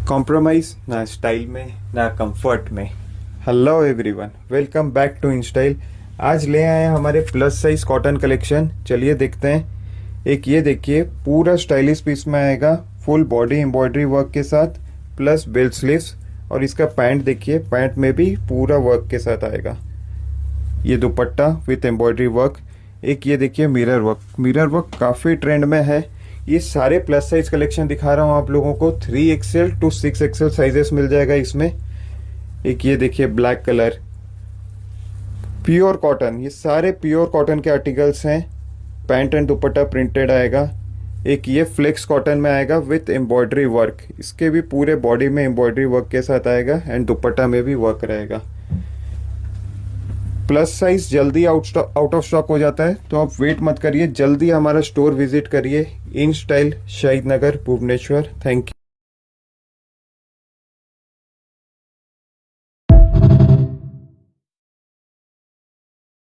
Compromise ना style में ना कंफर्ट में। Hello everyone, welcome back to in style. आज ले आए हैं हमारे प्लस साइज कॉटन कलेक्शन। चलिए देखते हैं। एक ये देखिए, पूरा स्टाइलिश पीस में आएगा, फुल बॉडी एम्ब्रॉयडरी वर्क के साथ प्लस बेल स्लीव्स। और इसका पैंट देखिए, पैंट में भी पूरा वर्क के साथ आएगा। ये दुपट्टा विथ एम्ब्रॉयडरी वर्क। एक ये देखिए मिरर वर्क, मिरर वर्क काफ़ी ट्रेंड में है। ये सारे प्लस साइज कलेक्शन दिखा रहा हूँ आप लोगों को। 3XL to 6XL साइजेस मिल जाएगा इसमें। एक ये देखिए ब्लैक कलर, प्योर कॉटन, ये सारे प्योर कॉटन के आर्टिकल्स हैं। पैंट एंड दुपट्टा प्रिंटेड आएगा। एक ये फ्लेक्स कॉटन में आएगा विथ एम्ब्रॉयडरी वर्क, इसके भी पूरे बॉडी में एम्ब्रॉयडरी वर्क के साथ आएगा एंड दुपट्टा में भी वर्क रहेगा। प्लस साइज जल्दी आउट ऑफ स्टॉक हो जाता है, तो आप वेट मत करिए, जल्दी हमारा स्टोर विजिट करिए। इन स्टाइल, शहीद नगर, भुवनेश्वर। Thank you.